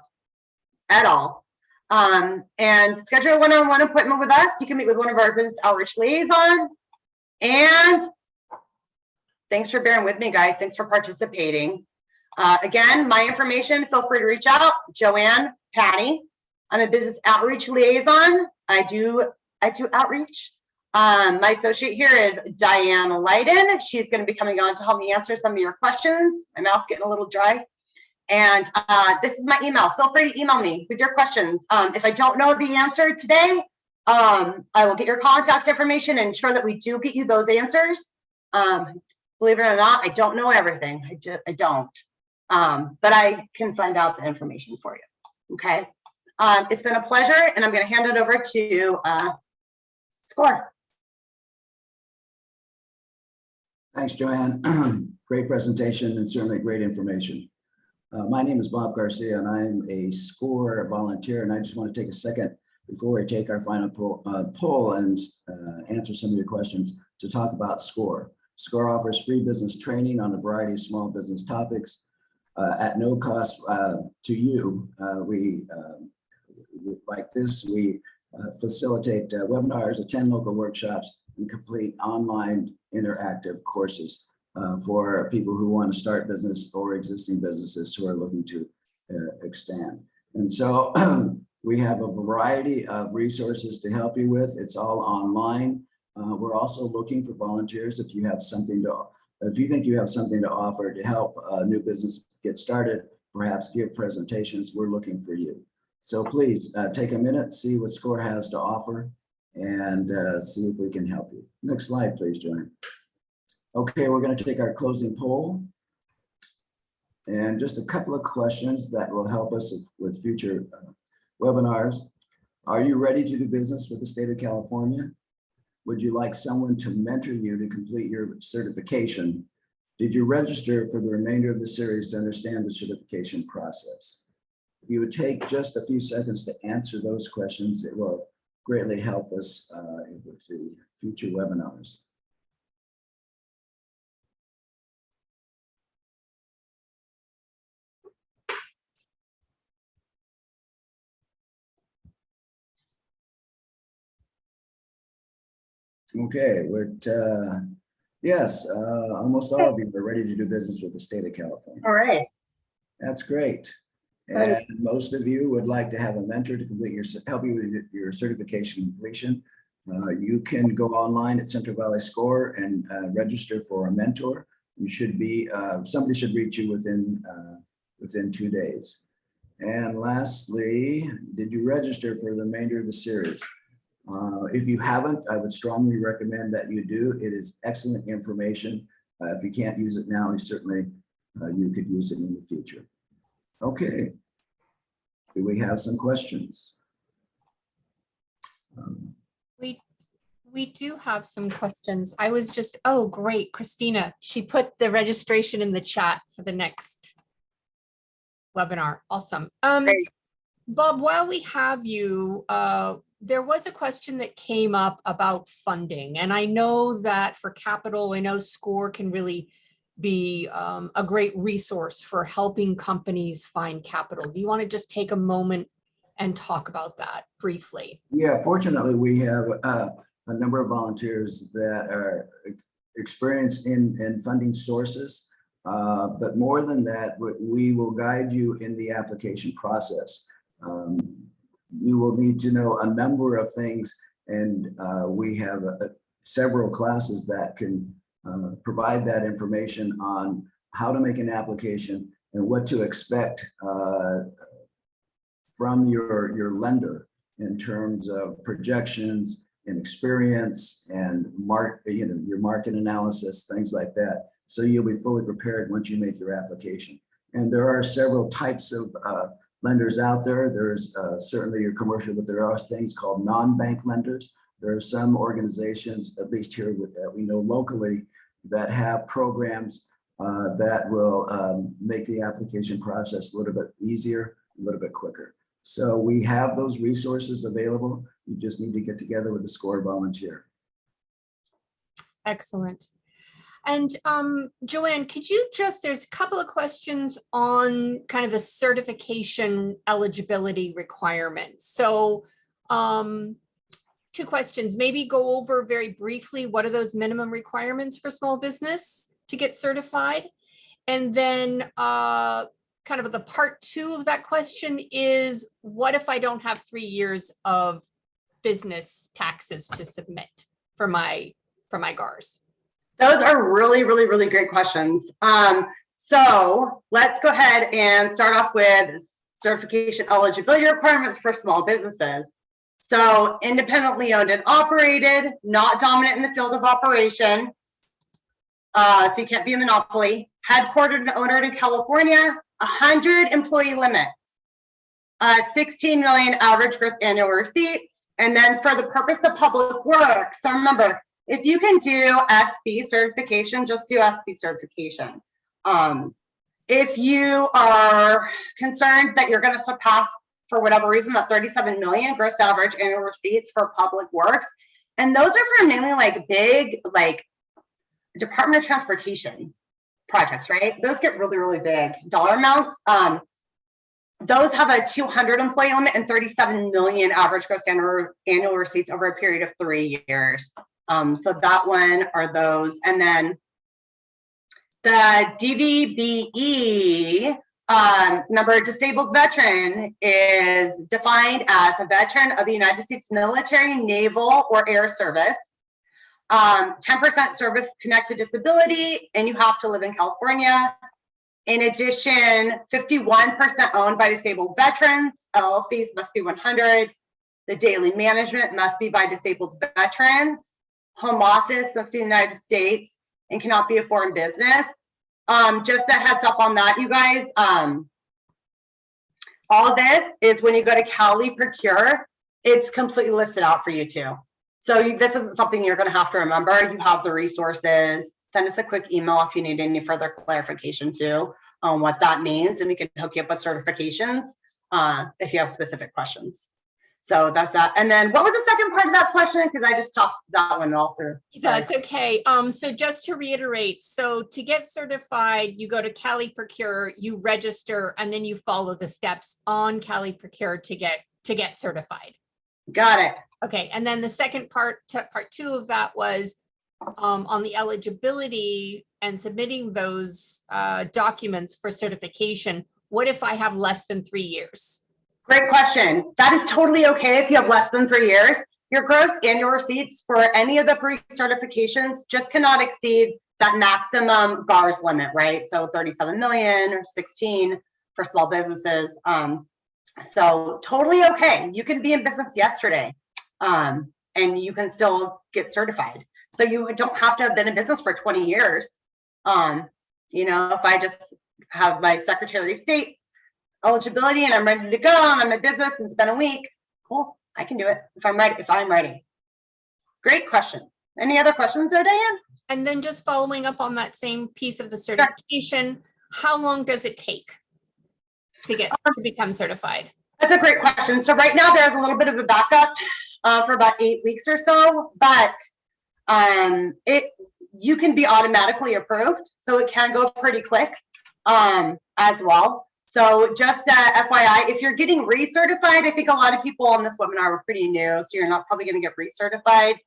at all. And schedule a one-on-one appointment with us. You can meet with one of our business outreach liaison. And thanks for bearing with me, guys. Thanks for participating. Again, my information, feel free to reach out. Joanne, Patty. I'm a business outreach liaison. I do outreach. My associate here is Diane Leiden. She's going to be coming on to help me answer some of your questions. My mouth's getting a little dry. And this is my email. Feel free to email me with your questions. If I don't know the answer today, I will get your contact information and ensure that we do get you those answers. Believe it or not, I don't know everything. I don't. But I can find out the information for you. Okay. It's been a pleasure, and I'm going to hand it over to SCORE. Thanks, Joanne. Great presentation and certainly great information. My name is Bob Garcia, and I'm a SCORE volunteer, and I just want to take a second before we take our final poll and answer some of your questions to talk about SCORE. SCORE offers free business training on a variety of small business topics at no cost to you. We facilitate webinars, attend local workshops, and complete online interactive courses for people who want to start business or existing businesses who are looking to expand. And so we have a variety of resources to help you with. It's all online. We're also looking for volunteers. If you think you have something to offer to help a new business get started, perhaps give presentations, we're looking for you. So please take a minute, see what SCORE has to offer, and see if we can help you. Next slide, please, Joanne. Okay, we're going to take our closing poll. And just a couple of questions that will help us with future webinars. Are you ready to do business with the state of California? Would you like someone to mentor you to complete your certification? Did you register for the remainder of the series to understand the certification process? If you would take just a few seconds to answer those questions, it will greatly help us with the future webinars. Okay, yes, almost all of you are ready to do business with the state of California. All right. That's great. And most of you would like to have a mentor to complete help you with your certification completion. You can go online at Central Valley SCORE and register for a mentor. You should be, somebody should reach you within 2 days. And lastly, did you register for the remainder of the series? If you haven't, I would strongly recommend that you do. It is excellent information. If you can't use it now, certainly you could use it in the future. Okay. Do we have some questions? We do have some questions. I was just, oh, great, Christina. She put the registration in the chat for the next webinar. Awesome. Great. Bob, while we have you, there was a question that came up about funding. And I know that for capital, I know SCORE can really be a great resource for helping companies find capital. Do you want to just take a moment and talk about that briefly? Yeah, fortunately, we have a number of volunteers that are experienced in funding sources. But more than that, we will guide you in the application process. You will need to know a number of things, and we have several classes that can provide that information on how to make an application and what to expect from your lender in terms of projections and experience and your market analysis, things like that. So you'll be fully prepared once you make your application. And there are several types of lenders out there. There's certainly your commercial, but there are things called non-bank lenders. There are some organizations, at least here that we know locally, that have programs that will make the application process a little bit easier, a little bit quicker. So we have those resources available. You just need to get together with the SCORE volunteer. Excellent. And Joanne, could you there's a couple of questions on kind of the certification eligibility requirements. So 2 questions, maybe go over very briefly, what are those minimum requirements for small business to get certified? And then kind of the part 2 of that question is, what if I don't have 3 years of business taxes to submit for my GARs? Those are really, really, really great questions. So let's go ahead and start off with certification eligibility requirements for small businesses. So independently owned and operated, not dominant in the field of operation. So you can't be a monopoly. Headquartered and owned in California, 100 employee limit, 16 million average gross annual receipts. And then for the purpose of public works, so remember, if you can do SB certification, just do SB certification. If you are concerned that you're going to surpass, for whatever reason, that 37 million gross average annual receipts for public works, and those are for mainly like big, like Department of Transportation projects, right? Those get really, really big dollar amounts. Those have a 200 employee limit and 37 million average gross annual receipts over a period of 3 years. So that one are those. And then the DVBE, remember, disabled veteran is defined as a veteran of the United States military, naval, or air service. 10% service-connected disability, and you have to live in California. In addition, 51% owned by disabled veterans. LLCs must be 100. The daily management must be by disabled veterans. Home office must be in the United States and cannot be a foreign business. Just a heads up on that, you guys. All this is when you go to Cali Procure, it's completely listed out for you too. So this isn't something you're going to have to remember. You have the resources. Send us a quick email if you need any further clarification too on what that means, and we can hook you up with certifications if you have specific questions. So that's that. And then what was the second part of that question? Because I just talked that one all through. That's okay. So just to reiterate, so to get certified, you go to Cali Procure, you register, and then you follow the steps on Cali Procure to get certified. Got it. Okay, and then the second part two of that was on the eligibility and submitting those documents for certification. What if I have less than 3 years? Great question. That is totally okay if you have less than 3 years. Your gross annual receipts for any of the 3 certifications just cannot exceed that maximum GARS limit, right? So 37 million or 16 for small businesses. So totally okay. You can be in business yesterday and you can still get certified. So you don't have to have been in business for 20 years. You know, if I just have my Secretary of State eligibility and I'm ready to go and I'm in business and it's been a week, cool, I can do it if I'm ready. Great question. Any other questions there, Diane? And then just following up on that same piece of the certification, how long does it take to get to become certified? That's a great question. So right now there's a little bit of a backup for about 8 weeks or so, but you can be automatically approved, so it can go pretty quick as well. So just FYI, if you're getting recertified, I think a lot of people on this webinar are pretty new, so you're not probably going to get recertified,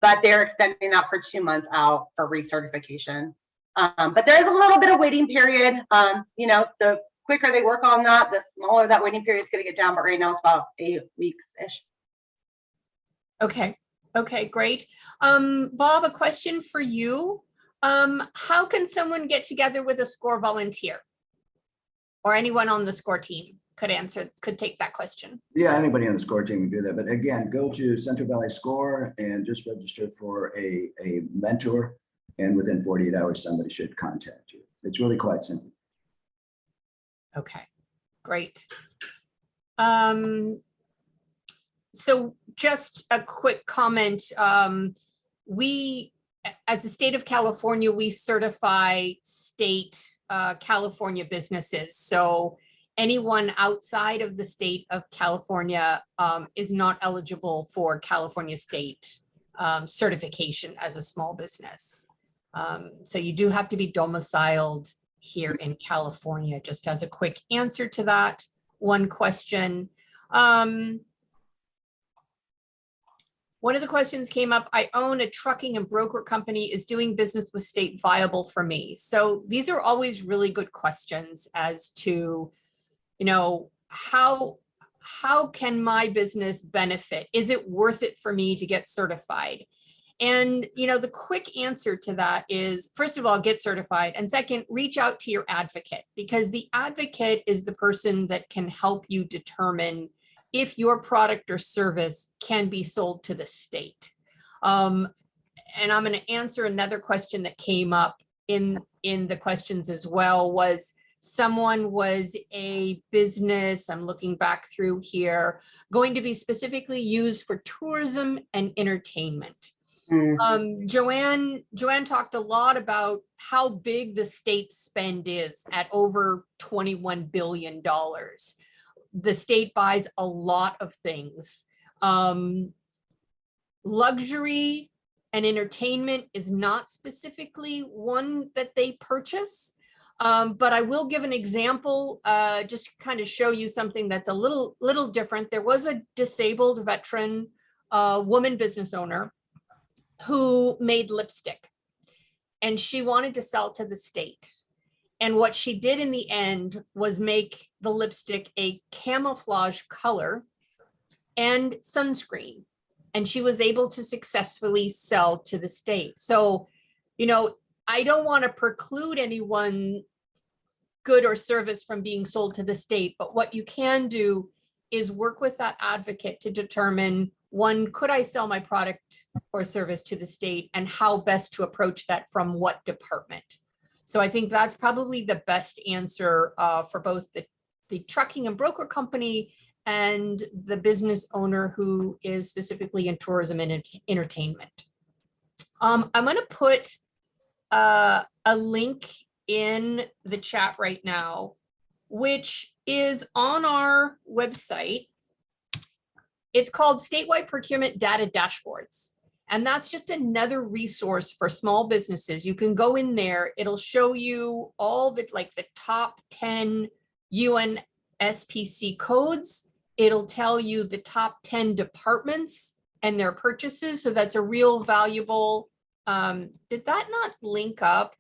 but they're extending that for 2 months out for recertification. But there's a little bit of waiting period. You know, the quicker they work on that, the smaller that waiting period is going to get down, but right now it's about 8 weeks-ish. Okay. Okay, great. Bob, a question for you. How can someone get together with a SCORE volunteer? Or anyone on the SCORE team could take that question. Yeah, anybody on the SCORE team can do that. But again, go to Central Valley SCORE and just register for a mentor. And within 48 hours, somebody should contact you. It's really quite simple. Okay, great. So just a quick comment. We, as the state of California, we certify state California businesses. So anyone outside of the state of California is not eligible for California state certification as a small business. So you do have to be domiciled here in California, just as a quick answer to that one question. One of the questions came up, I own a trucking and broker company. Is doing business with state viable for me? So these are always really good questions as to, you know, how can my business benefit? Is it worth it for me to get certified? And, you know, the quick answer to that is, first of all, get certified. And second, reach out to your advocate, because the advocate is the person that can help you determine if your product or service can be sold to the state. And I'm going to answer another question that came up in the questions as well, was someone was a business, I'm looking back through here, going to be specifically used for tourism and entertainment. Joanne talked a lot about how big the state spend is at over $21 billion. The state buys a lot of things. Luxury and entertainment is not specifically one that they purchase. But I will give an example, just to kind of show you something that's a little different. There was a disabled veteran woman business owner who made lipstick, and she wanted to sell to the state. And what she did in the end was make the lipstick a camouflage color and sunscreen. And she was able to successfully sell to the state. So, you know, I don't want to preclude anyone good or service from being sold to the state, but what you can do is work with that advocate to determine, one, could I sell my product or service to the state, and how best to approach that from what department. So I think that's probably the best answer for both the trucking and broker company and the business owner who is specifically in tourism and entertainment. I'm going to put a link in the chat right now, which is on our website. It's called Statewide Procurement Data Dashboards. And that's just another resource for small businesses. You can go in there, it'll show you all the top 10 UNSPC codes. It'll tell you the top 10 departments and their purchases. So that's a real valuable, did that not link up?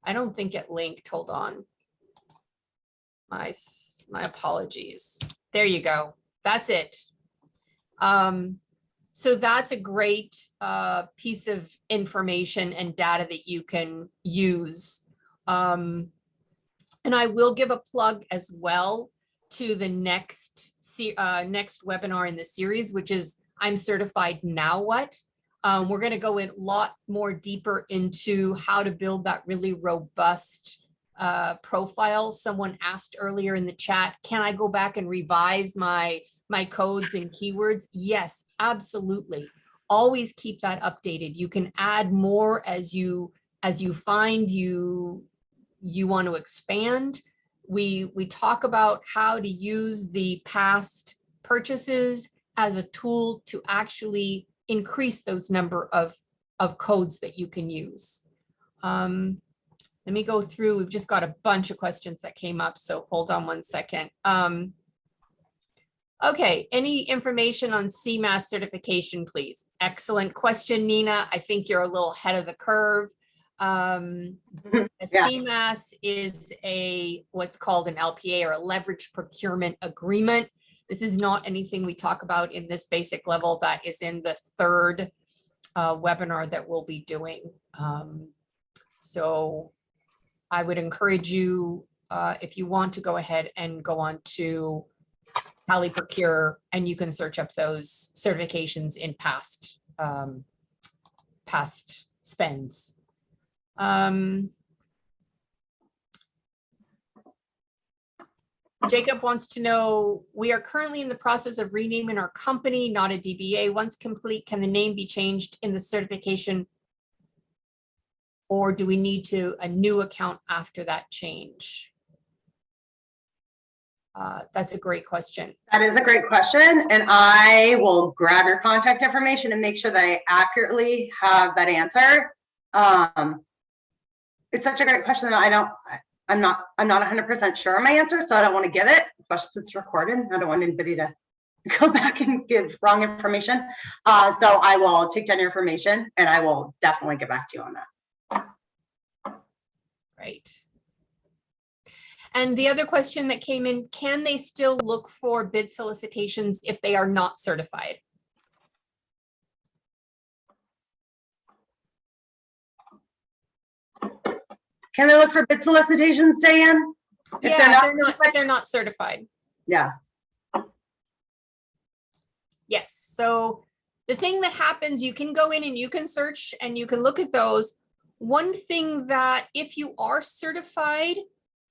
I don't think it linked, hold on. My apologies. There you go, that's it. So that's a great piece of information and data that you can use. And I will give a plug as well to the next webinar in the series, which is I'm Certified Now What? We're going to go a lot more deeper into how to build that really robust profile. Someone asked earlier in the chat, can I go back and revise my codes and keywords? Yes, absolutely. Always keep that updated. You can add more as you find you want to expand. We talk about how to use the past purchases as a tool to actually increase those number of codes that you can use. Let me go through. We've just got a bunch of questions that came up, so hold on one second. Okay, any information on CMAS certification, please? Excellent question, Nina. I think you're a little ahead of the curve. A CMAS is what's called an LPA, or a leverage procurement agreement. This is not anything we talk about in this basic level. That is in the third webinar that we'll be doing. So I would encourage you, if you want to go ahead and go on to Tally Procure, and you can search up those certifications in past spends. Jacob wants to know, we are currently in the process of renaming our company, not a DBA. Once complete, can the name be changed in the certification, or do we need a new account after that change? That's a great question. That is a great question, and I will grab your contact information and make sure that I accurately have that answer. It's such a great question that I'm not 100% sure of my answer, so I don't want to give it, especially since it's recorded. I don't want anybody to go back and give wrong information. So I will take down your information and I will definitely get back to you on that. Right. And the other question that came in, can they still look for bid solicitations if they are not certified? Can they look for bid solicitations, Diane? If they're not certified. Yeah. Yes. So the thing that happens, you can go in and you can search and you can look at those. One thing that if you are certified,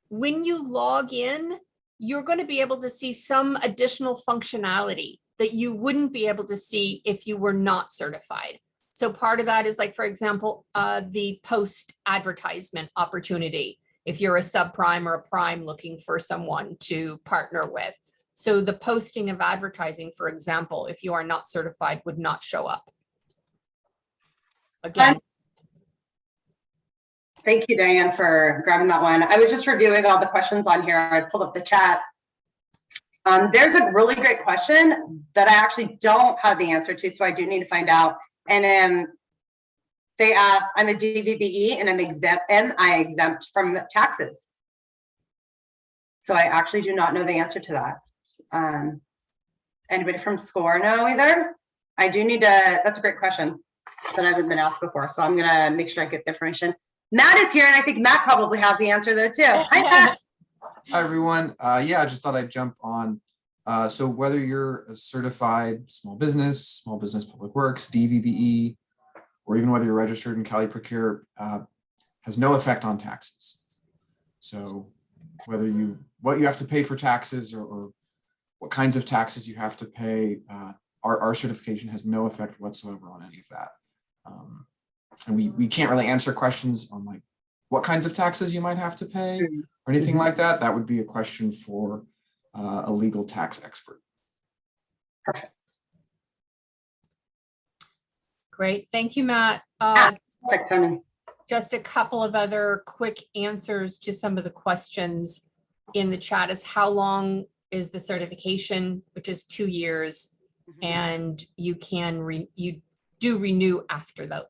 when you log in, you're going to be able to see some additional functionality that you wouldn't be able to see if you were not certified. So part of that is, like, for example, the post advertisement opportunity. If you're a subprime or a prime looking for someone to partner with. So the posting of advertising, for example, if you are not certified, would not show up. Again. Thank you, Diane, for grabbing that one. I was just reviewing all the questions on here. I pulled up the chat. There's a really great question that I actually don't have the answer to, so I do need to find out. And they asked, I'm a DVBE and I exempt from taxes? So I actually do not know the answer to that. Anybody from SCORE know either? I do need to, that's a great question that I haven't been asked before. So I'm gonna make sure I get the information. Matt is here, and I think Matt probably has the answer there too. Hi, Matt. Hi, everyone. Yeah, I just thought I'd jump on. So whether you're a certified small business public works, DVBE, or even whether you're registered in Cali Procure, has no effect on taxes. So whether what you have to pay for taxes or what kinds of taxes you have to pay, our certification has no effect whatsoever on any of that. And we can't really answer questions on like what kinds of taxes you might have to pay or anything like that. That would be a question for a legal tax expert. Perfect. Great. Thank you, Matt. Perfect, Tony. Just a couple of other quick answers to some of the questions in the chat is how long is the certification, which is 2 years, and you do renew after the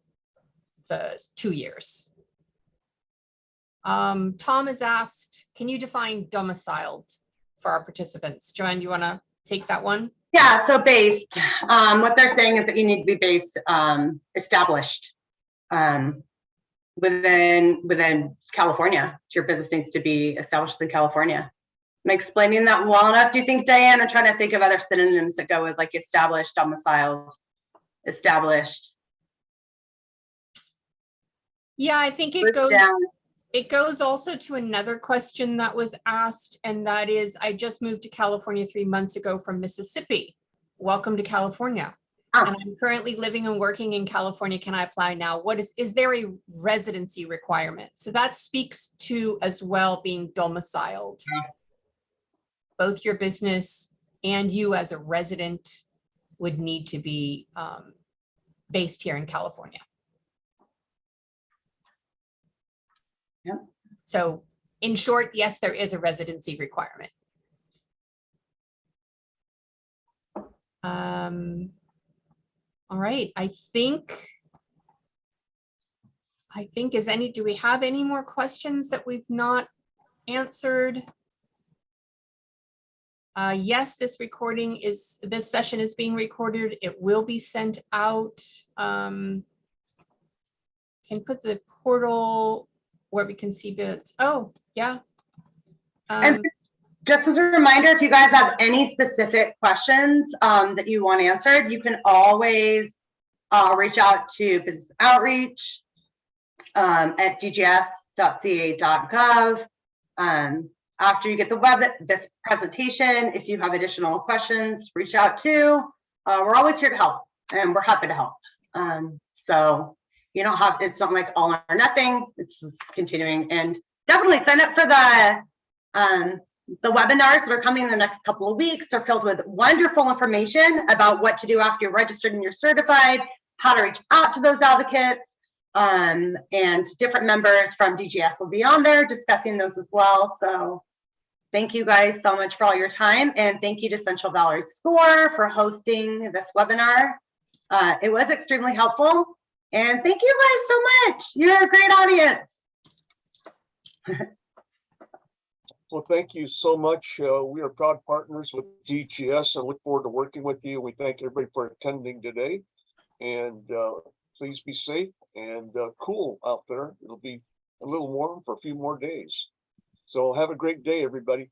2 years. Tom has asked, can you define domiciled for our participants? Joanne, you want to take that one? Yeah, so based, what they're saying is that you need to be based, established within California. Your business needs to be established in California. Am I explaining that well enough, do you think, Diane? I'm trying to think of other synonyms that go with like established, domiciled, established. Yeah, I think it goes also to another question that was asked, and that is, I just moved to California 3 months ago from Mississippi. Welcome to California. And I'm currently living and working in California. Can I apply now? Is there a residency requirement? So that speaks to as well being domiciled. Both your business and you as a resident would need to be based here in California. Yep. So in short, yes, there is a residency requirement. All right, I think do we have any more questions that we've not answered? Yes, this session is being recorded. It will be sent out. Can put the portal where we can see bits. Oh, yeah. And just as a reminder, if you guys have any specific questions that you want answered, you can always reach out to Business Outreach at dgs.ca.gov. After you get this presentation, if you have additional questions, reach out to. We're always here to help, and we're happy to help. So you don't have, it's not like all or nothing. It's just continuing, and definitely sign up for the webinars that are coming in the next couple of weeks. They're filled with wonderful information about what to do after you're registered and you're certified, how to reach out to those advocates, and different members from DGS will be on there discussing those as well. So thank you guys so much for all your time, and thank you to Central Valley SCORE for hosting this webinar. It was extremely helpful, and thank you guys so much. You're a great audience. Well, thank you so much. We are proud partners with DGS and look forward to working with you. We thank everybody for attending today, and please be safe and cool out there. It'll be a little warm for a few more days. So have a great day, everybody.